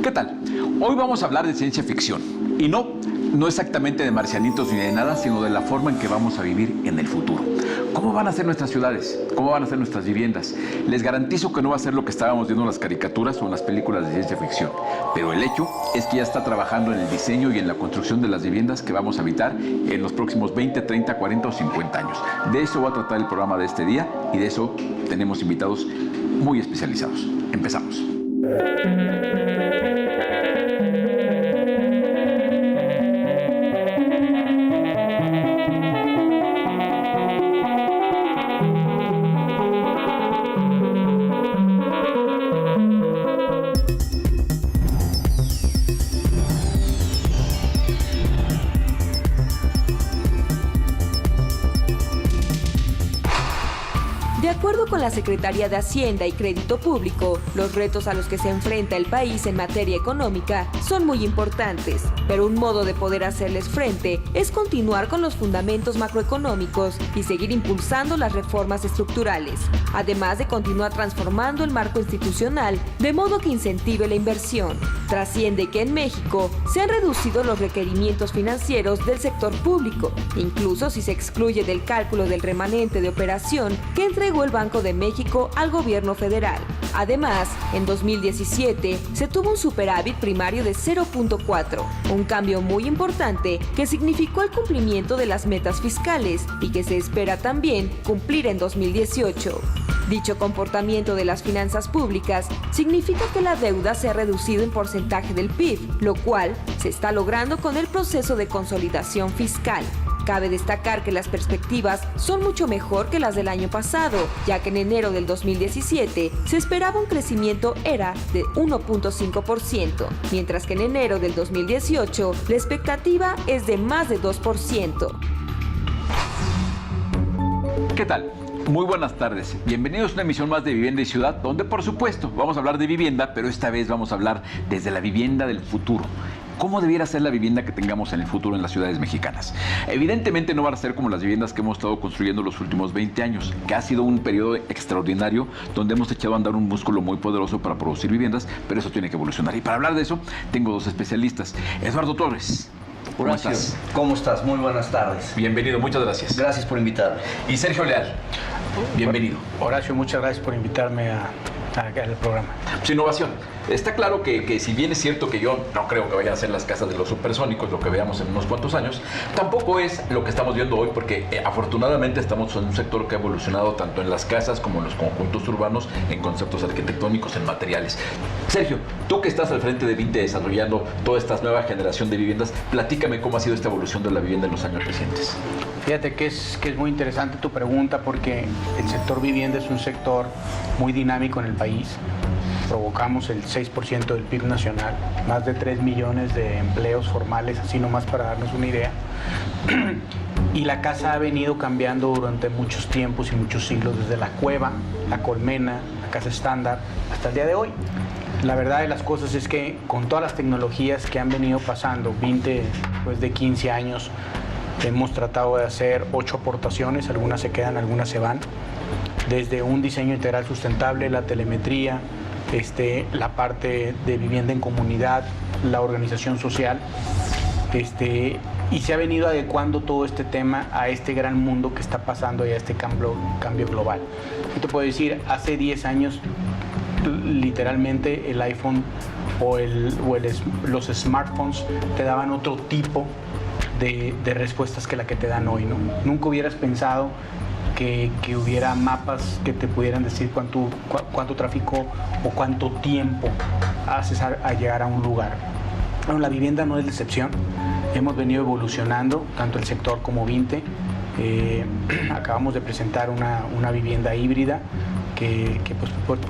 ¿Qué tal? Hoy vamos a hablar de ciencia ficción. Y no exactamente de marcianitos ni de nada, sino de la forma en que vamos a vivir en el futuro. ¿Cómo van a ser nuestras ciudades? ¿Cómo van a ser nuestras viviendas? Les garantizo que no va a ser lo que estábamos viendo en las caricaturas o en las películas de ciencia ficción. Pero el hecho es que ya está trabajando en el diseño y en la construcción de las viviendas que vamos a habitar en los próximos 20, 30, 40 o 50 años. De eso va a tratar el programa de este día y de eso tenemos invitados muy especializados. Empezamos. De acuerdo con la Secretaría de Hacienda y Crédito Público, los retos a los que se enfrenta el país en materia económica son muy importantes, pero un modo de poder hacerles frente es continuar con los fundamentos macroeconómicos y seguir impulsando las reformas estructurales, además de continuar transformando el marco institucional de modo que incentive la inversión. Trasciende que en México se han reducido los requerimientos financieros del sector público, incluso si se excluye del cálculo del remanente de operación que entregó el Banco de México al gobierno federal. Además, en 2017 se tuvo un superávit primario de 0.4, un cambio muy importante que significó el cumplimiento de las metas fiscales y que se espera también cumplir en 2018. Dicho comportamiento de las finanzas públicas significa que la deuda se ha reducido en porcentaje del PIB, lo cual se está logrando con el proceso de consolidación fiscal. Cabe destacar que las perspectivas son mucho mejor que las del año pasado, ya que en enero del 2017 se esperaba un crecimiento era de 1.5%, mientras que en enero del 2018 la expectativa es de más de 2%. ¿Qué tal? Muy buenas tardes. Bienvenidos a una emisión más de Vivienda y Ciudad, donde por supuesto vamos a hablar de vivienda, pero esta vez vamos a hablar desde la vivienda del futuro. ¿Cómo debiera ser la vivienda que tengamos en el futuro en las ciudades mexicanas? Evidentemente no van a ser como las viviendas que hemos estado construyendo los últimos 20 años, que ha sido un periodo extraordinario donde hemos echado a andar un músculo muy poderoso para producir viviendas, pero eso tiene que evolucionar. Y para hablar de eso, tengo dos especialistas. Eduardo Torres. ¿Cómo estás? ¿Cómo estás? Muy buenas tardes. Bienvenido, muchas gracias. Gracias por invitarme. Y Sergio Leal. Bienvenido. Horacio, muchas gracias por invitarme al programa. Pues innovación. Está claro que si bien es cierto que yo no creo que vayan a ser las casas de los supersónicos, lo que veamos en unos cuantos años, tampoco es lo que estamos viendo hoy, porque afortunadamente estamos en un sector que ha evolucionado tanto en las casas como en los conjuntos urbanos, en conceptos arquitectónicos, en materiales. Sergio, tú que estás al frente de Vinte desarrollando toda esta nueva generación de viviendas, platícame cómo ha sido esta evolución de la vivienda en los años recientes. Fíjate que es muy interesante tu pregunta, porque el sector vivienda es un sector muy dinámico en el país. Provocamos el 6% del PIB nacional, más de 3 millones de empleos formales, así nomás para darnos una idea. Y la casa ha venido cambiando durante muchos tiempos y muchos siglos, desde la cueva, la colmena, la casa estándar, hasta el día de hoy. La verdad de las cosas es que con todas las tecnologías que han venido pasando, 20 pues de 15 años, hemos tratado de hacer 8 aportaciones, algunas se quedan, algunas se van. Desde un diseño integral sustentable, la telemetría, la parte de vivienda en comunidad, la organización social, y se ha venido adecuando todo este tema a este gran mundo que está pasando y a este cambio global. Yo te puedo decir, hace 10 años, literalmente el iPhone o los smartphones te daban otro tipo de respuestas que la que te dan hoy, ¿no? Nunca hubieras pensado que hubiera mapas que te pudieran decir cuánto tráfico o cuánto tiempo haces a llegar a un lugar. Bueno, la vivienda no es la excepción. Hemos venido evolucionando, tanto el sector como Vinte. Acabamos de presentar una vivienda híbrida que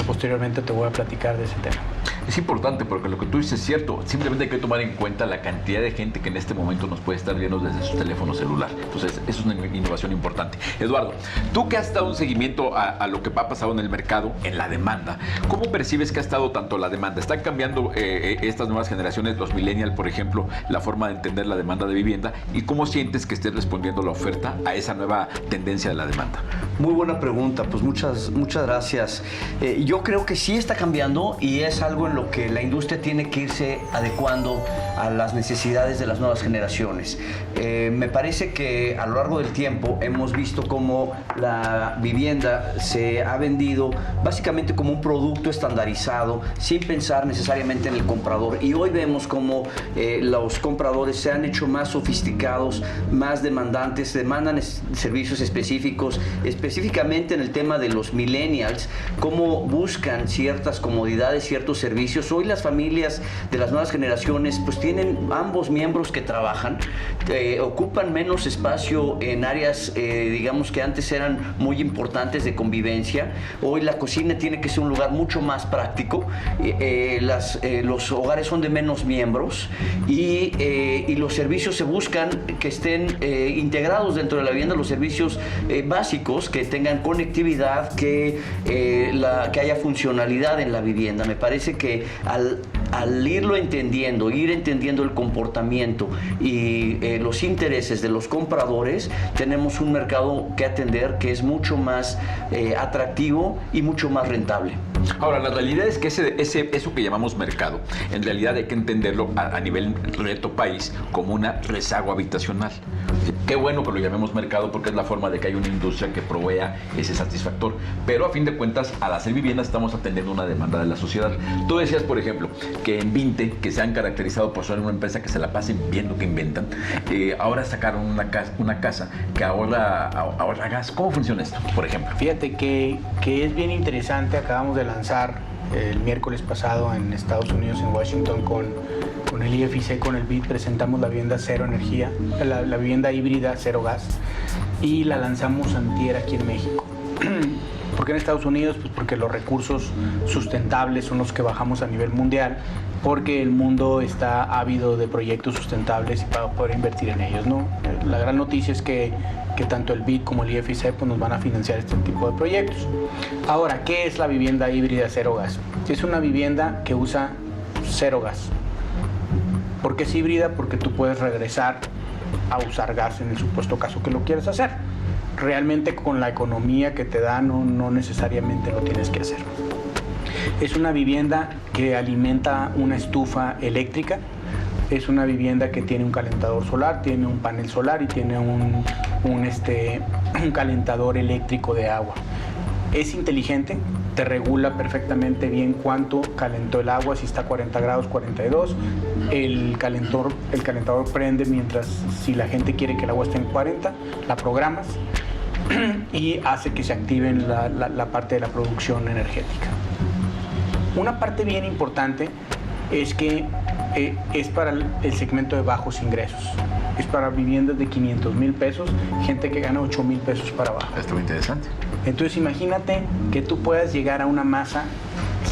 posteriormente te voy a platicar de ese tema. Es importante porque lo que tú dices es cierto. Simplemente hay que tomar en cuenta la cantidad de gente que en este momento nos puede estar viendo desde su teléfono celular. Entonces, eso es una innovación importante. Eduardo, tú que has dado un seguimiento a lo que ha pasado en el mercado, en la demanda, ¿cómo percibes que ha estado tanto la demanda? ¿Están cambiando estas nuevas generaciones, los millennials, por ejemplo, la forma de entender la demanda de vivienda? ¿Y cómo sientes que estés respondiendo la oferta a esa nueva tendencia de la demanda? Muy buena pregunta, pues muchas gracias. Yo creo que sí está cambiando y es algo en lo lo que la industria tiene que irse adecuando a las necesidades de las nuevas generaciones. Me parece que a lo largo del tiempo hemos visto cómo la vivienda se ha vendido básicamente como un producto estandarizado, sin pensar necesariamente en el comprador. Y hoy vemos cómo los compradores se han hecho más sofisticados, más demandantes, demandan servicios específicos, específicamente en el tema de los millennials, cómo buscan ciertas comodidades, ciertos servicios. Hoy las familias de las nuevas generaciones pues tienen ambos miembros que trabajan, ocupan menos espacio en áreas, digamos que antes eran muy importantes de convivencia. Hoy la cocina tiene que ser un lugar mucho más práctico, los hogares son de menos miembros y los servicios se buscan que estén integrados dentro de la vivienda, los servicios básicos, que tengan conectividad, que haya funcionalidad en la vivienda. Me parece que al irlo entendiendo, ir entendiendo el comportamiento y los intereses de los compradores, tenemos un mercado que atender que es mucho más atractivo y mucho más rentable. Ahora, la realidad es que eso que llamamos mercado, en realidad hay que entenderlo a nivel reto país como una rezago habitacional. Qué bueno que lo llamemos mercado porque es la forma de que hay una industria que provea ese satisfactor. Pero a fin de cuentas, al hacer vivienda estamos atendiendo una demanda de la sociedad. Tú decías, por ejemplo, que en Vinte, que se han caracterizado por ser una empresa que se la pasen viendo que inventan, ahora sacaron una casa que ahorra gas. ¿Cómo funciona esto, por ejemplo? Fíjate que es bien interesante. Acabamos de lanzar el miércoles pasado en Estados Unidos, en Washington, con el IFC, con el BID, presentamos la vivienda cero energía, la vivienda híbrida cero gas, y la lanzamos antier aquí en México. ¿Por qué en Estados Unidos? Pues porque los recursos sustentables son los que bajamos a nivel mundial, porque el mundo está ávido de proyectos sustentables y para poder invertir en ellos, ¿no? La gran noticia es que tanto el BID como el IFC pues, nos van a financiar este tipo de proyectos. Ahora, ¿qué es la vivienda híbrida cero gas? Es una vivienda que usa cero gas. ¿Por qué es híbrida? Porque tú puedes regresar a usar gas en el supuesto caso que lo quieras hacer. Realmente con la economía que te da no necesariamente lo tienes que hacer. Es una vivienda que alimenta una estufa eléctrica, es una vivienda que tiene un calentador solar, tiene un panel solar y tiene un calentador eléctrico de agua. Es inteligente, te regula perfectamente bien cuánto calentó el agua, si está a 40 grados, 42. El calentador prende si la gente quiere que el agua esté en 40, la programas y hace que se active la parte de la producción energética. Una parte bien importante es que es para el segmento de bajos ingresos. Es para viviendas de 500,000 pesos, gente que gana 8,000 pesos para abajo. Esto es interesante. Entonces imagínate que tú puedas llegar a una masa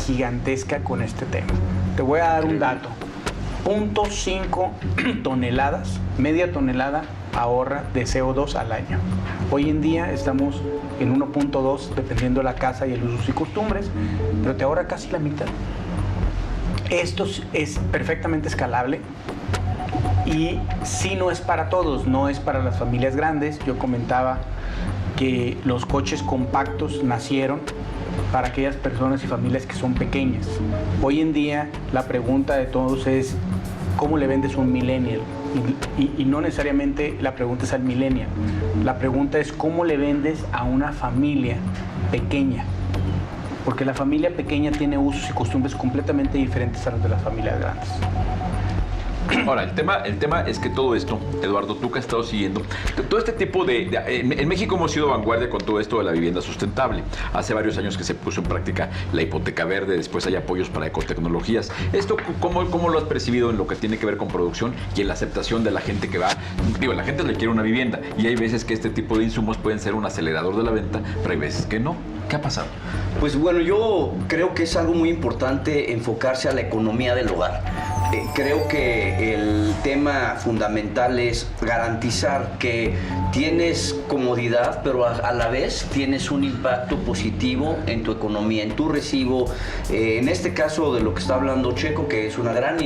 gigantesca con este tema. Te voy a dar un dato. 0.5 toneladas, media tonelada ahorra de CO2 al año. Hoy en día estamos en 1.2 dependiendo de la casa y el usos y costumbres, pero te ahorra casi la mitad. Esto es perfectamente escalable y sí, no es para todos, no es para las familias grandes. Yo comentaba que los coches compactos nacieron para aquellas personas y familias que son pequeñas. Hoy en día la pregunta de todos es ¿cómo le vendes a un millennial? Y no necesariamente la pregunta es al millennial, la pregunta es ¿cómo le vendes a una familia pequeña? Porque la familia pequeña tiene usos y costumbres completamente diferentes a los de las familias grandes. Ahora, el tema es que todo esto, Eduardo, tú que has estado siguiendo, todo este tipo en México hemos sido vanguardia con todo esto de la vivienda sustentable. Hace varios años que se puso en práctica la hipoteca verde, después hay apoyos para ecotecnologías. ¿Esto cómo lo has percibido en lo que tiene que ver con producción y en la aceptación de la gente que va? Digo, la gente le quiere una vivienda y hay veces que este tipo de insumos pueden ser un acelerador de la venta, pero hay veces que no. ¿Qué ha pasado? Pues bueno, yo creo que es algo muy importante enfocarse a la economía del hogar. Creo que el tema fundamental es garantizar que tienes comodidad, pero a la vez tienes un impacto positivo en tu economía, en tu recibo. En este caso de lo que está hablando Checo, que es una gran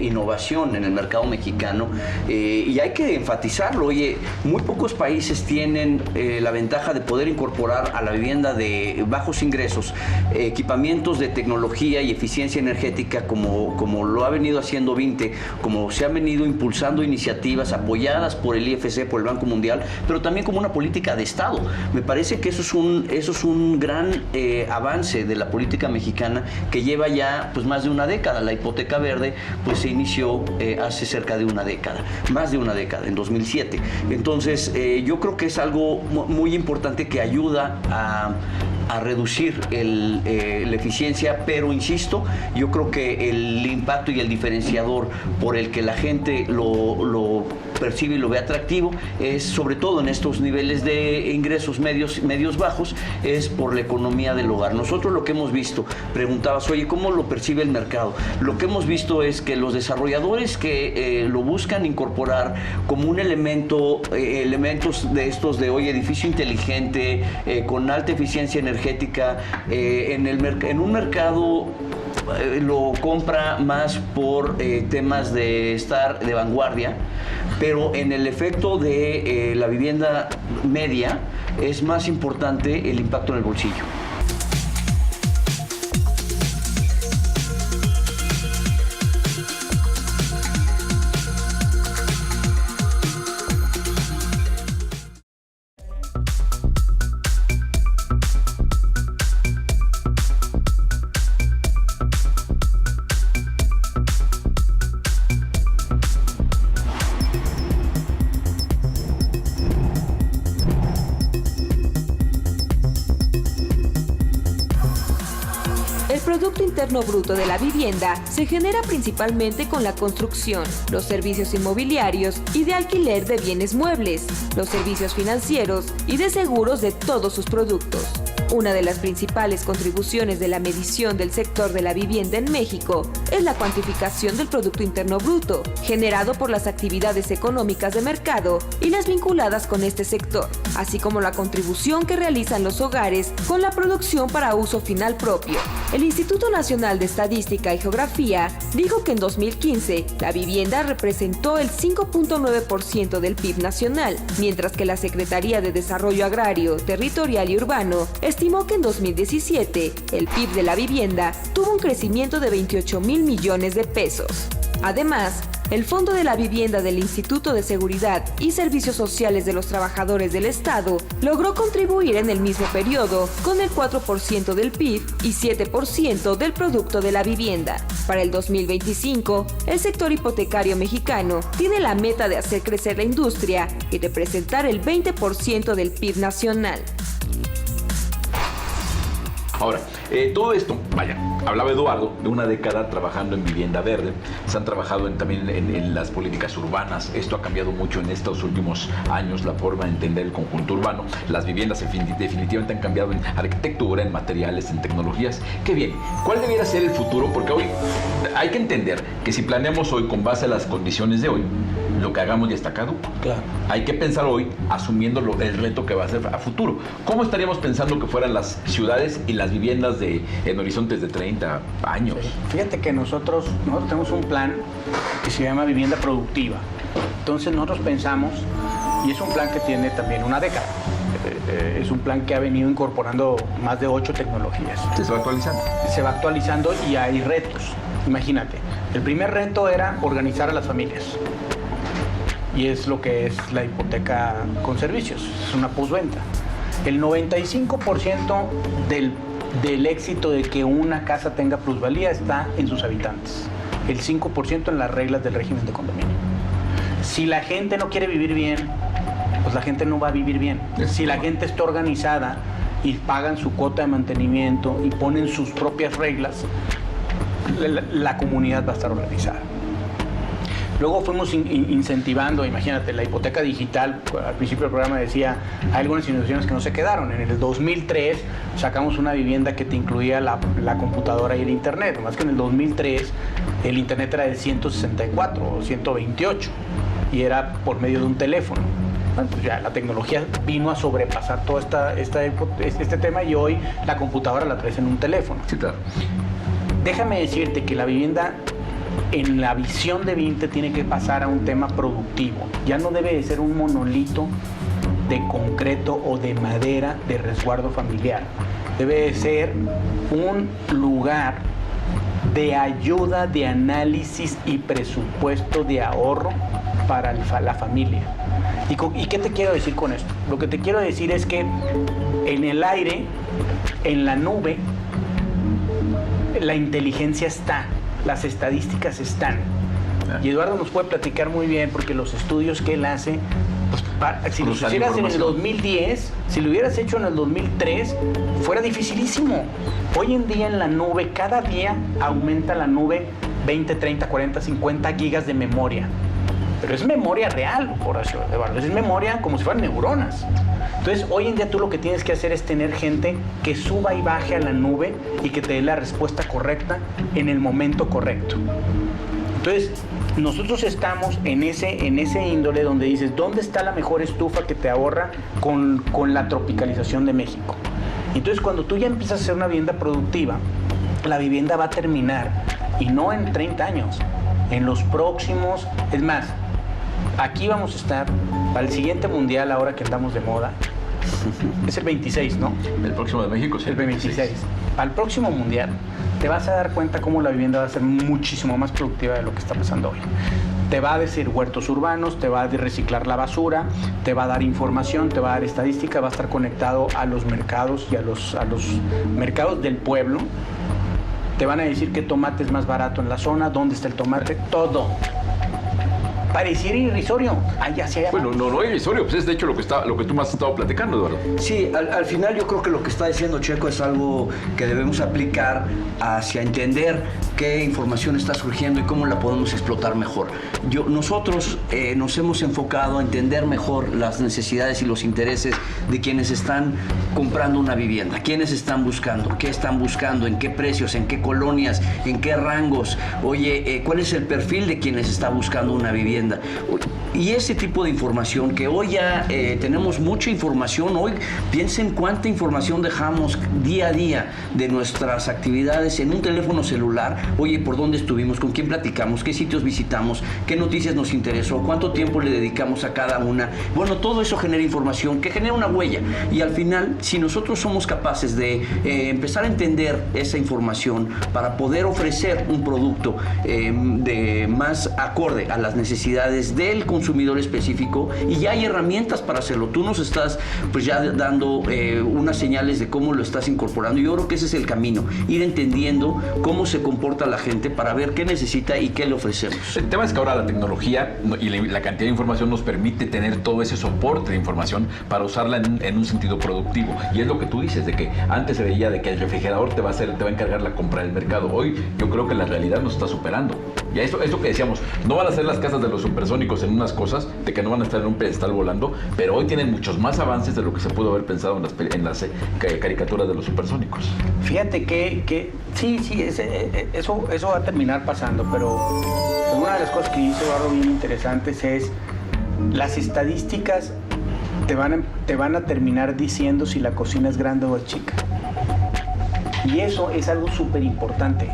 innovación en el mercado mexicano, y hay que enfatizarlo. Oye, muy pocos países tienen la ventaja de poder incorporar a la vivienda de bajos ingresos equipamientos de tecnología y eficiencia energética como lo ha venido haciendo Vinte, como se han venido impulsando iniciativas apoyadas por el IFC, por el Banco Mundial, pero también como una política de Estado. Me parece que eso es un gran avance de la política mexicana que lleva ya pues más de una década. La hipoteca verde pues se inició hace cerca de una década, más de una década, en 2007. Entonces yo creo que es algo muy importante que ayuda a reducir la eficiencia, pero insisto, yo creo que el impacto y el diferenciador por el que la gente lo percibe y lo ve atractivo es, sobre todo en estos niveles de ingresos medios bajos, es por la economía del hogar. Nosotros lo que hemos visto, preguntabas, oye, ¿cómo lo percibe el mercado? Lo que hemos visto es que los desarrolladores que lo buscan incorporar como un elementos de estos de hoy, edificio inteligente, con alta eficiencia energética, en un mercado lo compra más por temas de estar de vanguardia, pero en el efecto de la vivienda media es más importante el impacto en el bolsillo. El Producto Interno Bruto de la vivienda se genera principalmente con la construcción, los servicios inmobiliarios y de alquiler de bienes muebles, los servicios financieros y de seguros de todos sus productos. Una de las principales contribuciones de la medición del sector de la vivienda en México es la cuantificación del Producto Interno Bruto, generado por las actividades económicas de mercado y las vinculadas con este sector, así como la contribución que realizan los hogares con la producción para uso final propio. El Instituto Nacional de Estadística y Geografía dijo que en 2015 la vivienda representó el 5.9% del PIB nacional, mientras que la Secretaría de Desarrollo Agrario, Territorial y Urbano estimó que en 2017 el PIB de la vivienda tuvo un crecimiento de 28,000 millones de pesos. Además, el Fondo de la Vivienda del Instituto de Seguridad y Servicios Sociales de los Trabajadores del Estado logró contribuir en el mismo periodo con el 4% del PIB y 7% del Producto de la Vivienda. Para el 2025, el sector hipotecario mexicano tiene la meta de hacer crecer la industria y representar el 20% del PIB nacional. Ahora, todo esto, vaya, hablaba Eduardo de una década trabajando en vivienda verde, se han trabajado también en las políticas urbanas, esto ha cambiado mucho en estos últimos años, la forma de entender el conjunto urbano, las viviendas definitivamente han cambiado en arquitectura, en materiales, en tecnologías. Qué bien, ¿cuál debería ser el futuro? Porque hoy hay que entender que si planeamos hoy con base a las condiciones de hoy, lo que hagamos ya está caduco. Claro. Hay que pensar hoy asumiendo el reto que va a ser a futuro. ¿Cómo estaríamos pensando que fueran las ciudades y las viviendas en horizontes de 30 años? Sí. Fíjate que nosotros tenemos un plan que se llama vivienda productiva. Entonces nosotros pensamos, y es un plan que tiene también una década, es un plan que ha venido incorporando más de 8 tecnologías. ¿Se va actualizando? Se va actualizando y hay retos. Imagínate, el primer reto era organizar a las familias. Y es lo que es la hipoteca con servicios, es una postventa. El 95% del éxito de que una casa tenga plusvalía está en sus habitantes. El 5% en las reglas del régimen de condominio. Si la gente no quiere vivir bien, pues la gente no va a vivir bien. Si la gente está organizada y pagan su cuota de mantenimiento y ponen sus propias reglas, la comunidad va a estar organizada. Luego fuimos incentivando, imagínate, la hipoteca digital. Al principio del programa decía, hay algunas instituciones que no se quedaron. En el 2003 sacamos una vivienda que te incluía la computadora y el internet. Más que en el 2003 el internet era del 164 o 128 y era por medio de un teléfono. Bueno, pues ya la tecnología vino a sobrepasar todo este tema y hoy la computadora la traes en un teléfono. Sí, claro. Déjame decirte que la vivienda en la visión de Vinte tiene que pasar a un tema productivo. Ya no debe de ser un monolito de concreto o de madera de resguardo familiar. Debe de ser un lugar de ayuda, de análisis y presupuesto de ahorro para la familia. ¿Y qué te quiero decir con esto? Lo que te quiero decir es que en el aire, en la nube, la inteligencia está, las estadísticas están. Y Eduardo nos puede platicar muy bien porque los estudios que él hace, pues, si los hicieras en el 2010, si lo hubieras hecho en el 2003, fuera dificilísimo. Hoy en día en la nube, cada día aumenta la nube 20, 30, 40, 50 gigas de memoria. Pero es memoria real, Horacio, Eduardo, es memoria como si fueran neuronas. Entonces, hoy en día tú lo que tienes que hacer es tener gente que suba y baje a la nube y que te dé la respuesta correcta en el momento correcto. Entonces, nosotros estamos en ese índole donde dices, ¿dónde está la mejor estufa que te ahorra con la tropicalización de México? Entonces, cuando tú ya empiezas a hacer una vivienda productiva, la vivienda va a terminar, y no en 30 años, en los próximos, es más, aquí vamos a estar para el siguiente mundial, ahora que andamos de moda, es el 26, ¿no? El próximo de México, sí. El 26. Al próximo mundial te vas a dar cuenta cómo la vivienda va a ser muchísimo más productiva de lo que está pasando hoy. Te va a decir huertos urbanos, te va a reciclar la basura, te va a dar información, te va a dar estadística, va a estar conectado a los mercados y a los mercados del pueblo. Te van a decir qué tomate es más barato en la zona, dónde está el tomate, todo. Pareciera irrisorio. Bueno, no irrisorio, pues es de hecho lo que tú me has estado platicando, Eduardo. Sí, al final yo creo que lo que está diciendo Checo es algo que debemos aplicar hacia entender qué información está surgiendo y cómo la podemos explotar mejor. Nosotros nos hemos enfocado a entender mejor las necesidades y los intereses de quienes están comprando una vivienda, quiénes están buscando, qué están buscando, en qué precios, en qué colonias, en qué rangos. Oye, ¿cuál es el perfil de quienes está buscando una vivienda? Y ese tipo de información, que hoy ya tenemos mucha información, hoy piensen cuánta información dejamos día a día de nuestras actividades en un teléfono celular. Oye, ¿por dónde estuvimos? ¿Con quién platicamos? ¿Qué sitios visitamos? ¿Qué noticias nos interesó? ¿Cuánto tiempo le dedicamos a cada una? Bueno, todo eso genera información que genera una huella. Y al final, si nosotros somos capaces de empezar a entender esa información para poder ofrecer un producto de más acorde a las necesidades del consumidor específico, y ya hay herramientas para hacerlo. Tú nos estás pues ya dando unas señales de cómo lo estás incorporando. Yo creo que ese es el camino, ir entendiendo cómo se comporta la gente para ver qué necesita y qué le ofrecemos. El tema es que ahora la tecnología y la cantidad de información nos permite tener todo ese soporte de información para usarla en un sentido productivo. Y es lo que tú dices, de que antes se veía de que el refrigerador te va a encargar la compra del mercado. Hoy yo creo que la realidad nos está superando. Y eso que decíamos, no van a ser las casas de los supersónicos en unas cosas, de que no van a estar en un pedestal volando, pero hoy tienen muchos más avances de lo que se pudo haber pensado en las caricaturas de los supersónicos. Fíjate que sí, eso va a terminar pasando, pero una de las cosas que hizo Eduardo bien interesantes es las estadísticas te van a terminar diciendo si la cocina es grande o es chica. Y eso es algo súper importante,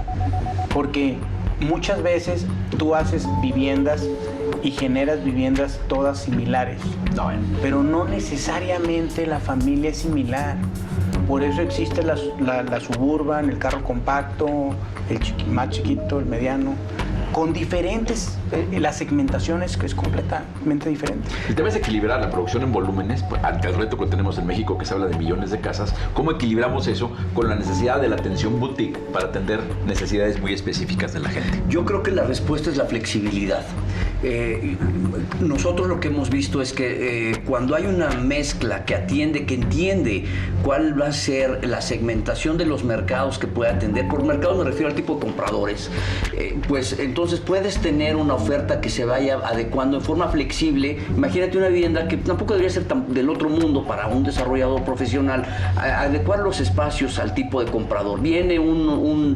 porque muchas veces tú haces viviendas y generas viviendas todas similares, pero no necesariamente la familia es similar. Por eso existe la suburban, el carro compacto, más chiquito, el mediano, con diferentes, la segmentación es completamente diferente. El tema es equilibrar la producción en volúmenes, pues, ante el reto que tenemos en México, que se habla de millones de casas. ¿Cómo equilibramos eso con la necesidad de la atención boutique para atender necesidades muy específicas de la gente? Yo creo que la respuesta es la flexibilidad. nosotros lo que hemos visto es que cuando hay una mezcla que atiende, que entiende cuál va a ser la segmentación de los mercados que puede atender, por mercado me refiero al tipo de compradores, pues entonces puedes tener una oferta que se vaya adecuando en forma flexible. Imagínate una vivienda que tampoco debería ser del otro mundo para un desarrollador profesional, adecuar los espacios al tipo de comprador. Viene un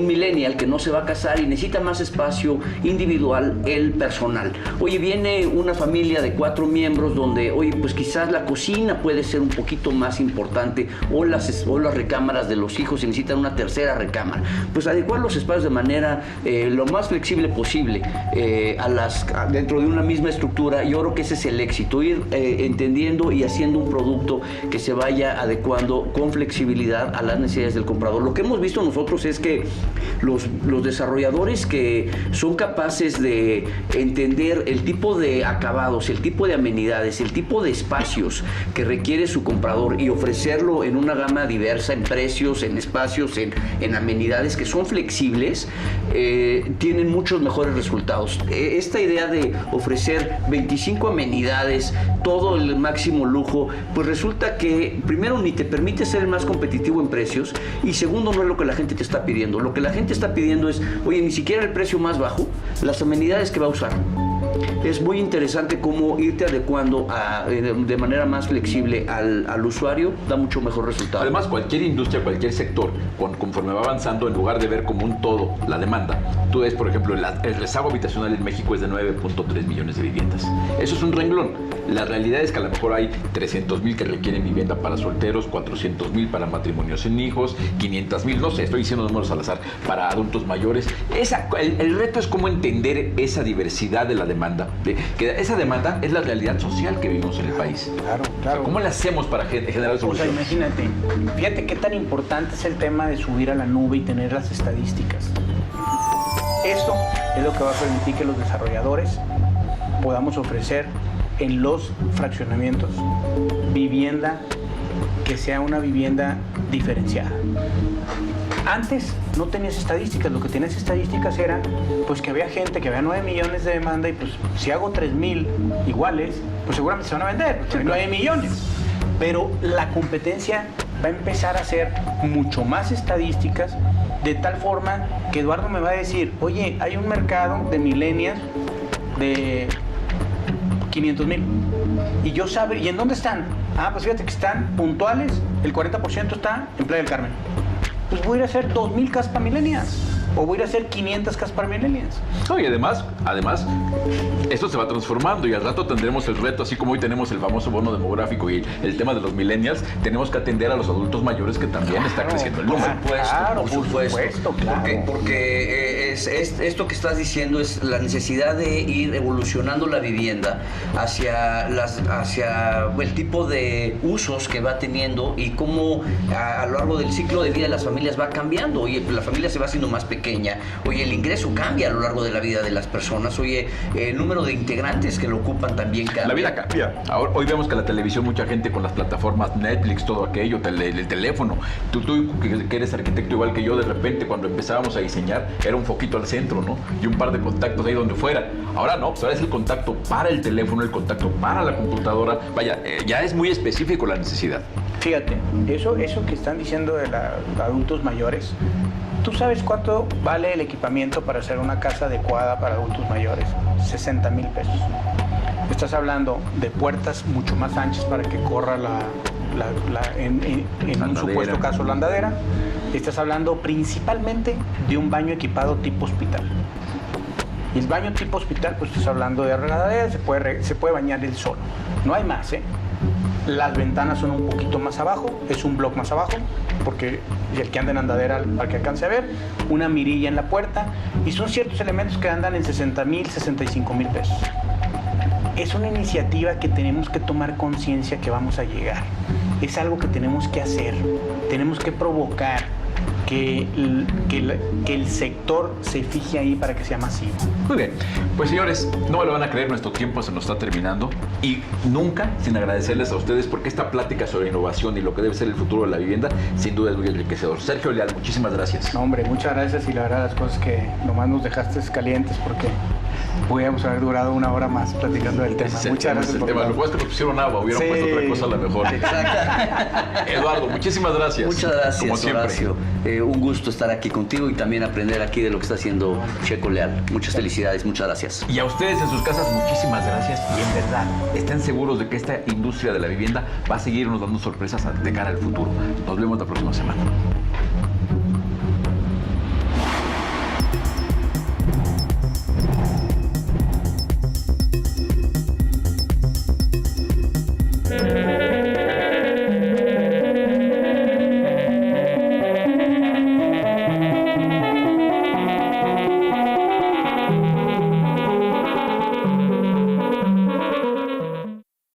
millennial que no se va a casar y necesita más espacio individual, el personal. Oye, viene una familia de 4 miembros donde, oye, pues quizás la cocina puede ser un poquito más importante, o las recámaras de los hijos y necesitan una tercera recámara. Pues adecuar los espacios de manera lo más flexible posible dentro de una misma estructura. Yo creo que ese es el éxito, ir entendiendo y haciendo un producto que se vaya adecuando con flexibilidad a las necesidades del comprador. Lo que hemos visto nosotros es que los desarrolladores que son capaces de entender el tipo de acabados, el tipo de amenidades, el tipo de espacios que requiere su comprador y ofrecerlo en una gama diversa, en precios, en espacios, en amenidades que son flexibles, tienen muchos mejores resultados. Esta idea de ofrecer 25 amenidades, todo el máximo lujo, pues resulta que primero ni te permite ser el más competitivo en precios, y segundo, no es lo que la gente te está pidiendo. Lo que la gente está pidiendo es, oye, ni siquiera el precio más bajo, las amenidades que va a usar. Es muy interesante cómo irte adecuando de manera más flexible al usuario, da mucho mejor resultado. Además, cualquier industria, cualquier sector, conforme va avanzando, en lugar de ver como un todo la demanda, tú ves, por ejemplo, el rezago habitacional en México es de 9.3 millones de viviendas. Eso es un renglón. La realidad es que a lo mejor hay 300,000 que requieren vivienda para solteros, 400,000 para matrimonios sin hijos, 500,000, no sé, estoy diciendo números al azar, para adultos mayores. El reto es cómo entender esa diversidad de la demanda. Que esa demanda es la realidad social que vivimos en el país. Claro. O sea, ¿cómo le hacemos para generar soluciones? O sea, imagínate, fíjate qué tan importante es el tema de subir a la nube y tener las estadísticas. Eso es lo que va a permitir que los desarrolladores podamos ofrecer en los fraccionamientos vivienda que sea una vivienda diferenciada. Antes no tenías estadísticas, lo que tenías estadísticas era pues que había gente, que había 9 millones de demanda, y pues si hago 3,000 iguales, pues seguramente se van a vender, porque hay 9 millones. Pero la competencia va a empezar a hacer mucho más estadísticas, de tal forma que Eduardo me va a decir, oye, hay un mercado de millennials de 500,000. Y yo sabré, ¿y en dónde están? Ah, pues fíjate que están puntuales, el 40% está en Playa del Carmen. Pues voy a ir a hacer 2,000 casas para millennials, o voy a ir a hacer 500 casas para millennials. No, y además, esto se va transformando, y al rato tendremos el reto, así como hoy tenemos el famoso bono demográfico y el tema de los millennials, tenemos que atender a los adultos mayores, que también está creciendo el número. Por supuesto. Porque esto que estás diciendo es la necesidad de ir evolucionando la vivienda hacia el tipo de usos que va teniendo, y cómo a lo largo del ciclo de vida de las familias va cambiando. Oye, la familia se va haciendo más pequeña, oye, el ingreso cambia a lo largo de la vida de las personas, oye, el número de integrantes que lo ocupan también cambia. La vida cambia. Hoy vemos que la televisión, mucha gente con las plataformas Netflix, todo aquello, el teléfono. Tú que eres arquitecto igual que yo, de repente cuando empezábamos a diseñar era un foquito al centro, ¿no? Y un par de contactos ahí donde fuera. Ahora no, pues ahora es el contacto para el teléfono, el contacto para la computadora. Vaya, ya es muy específico la necesidad. Fíjate, eso que están diciendo de los adultos mayores, ¿tú sabes cuánto vale el equipamiento para hacer una casa adecuada para adultos mayores? 60,000 pesos. Estás hablando de puertas mucho más anchas para que corra en un supuesto caso la andadera. Estás hablando principalmente de un baño equipado tipo hospital. Y el baño tipo hospital, pues estás hablando de regadera, se puede bañar él solo. No hay más, ¿eh? Las ventanas son un poquito más abajo, es un bloque más abajo, porque el que anda en andadera, para que alcance a ver, una mirilla en la puerta, y son ciertos elementos que andan en 60,000, 65,000 pesos. Es una iniciativa que tenemos que tomar conciencia que vamos a llegar. Es algo que tenemos que hacer, tenemos que provocar que el sector se fije ahí para que sea masivo. Muy bien, pues señores, no me lo van a creer, nuestro tiempo se nos está terminando y nunca sin agradecerles a ustedes porque esta plática sobre innovación y lo que debe ser el futuro de la vivienda sin duda es muy enriquecedor. Sergio Leal, muchísimas gracias. No, hombre, muchas gracias y la verdad las cosas que nomás nos dejaste calientes porque podíamos haber durado una hora más platicando del tema. Muchas gracias por tema. Lo que pasa es que nos pusieron agua, hubieran puesto otra cosa a lo mejor. Exacto. Eduardo, muchísimas gracias. Muchas gracias, como siempre. Horacio. Un gusto estar aquí contigo y también aprender aquí de lo que está haciendo Checo Leal. Muchas felicidades, muchas gracias. Y a ustedes en sus casas, muchísimas gracias. Y en verdad, estén seguros de que esta industria de la vivienda va a seguirnos dando sorpresas de cara al futuro. Nos vemos la próxima semana.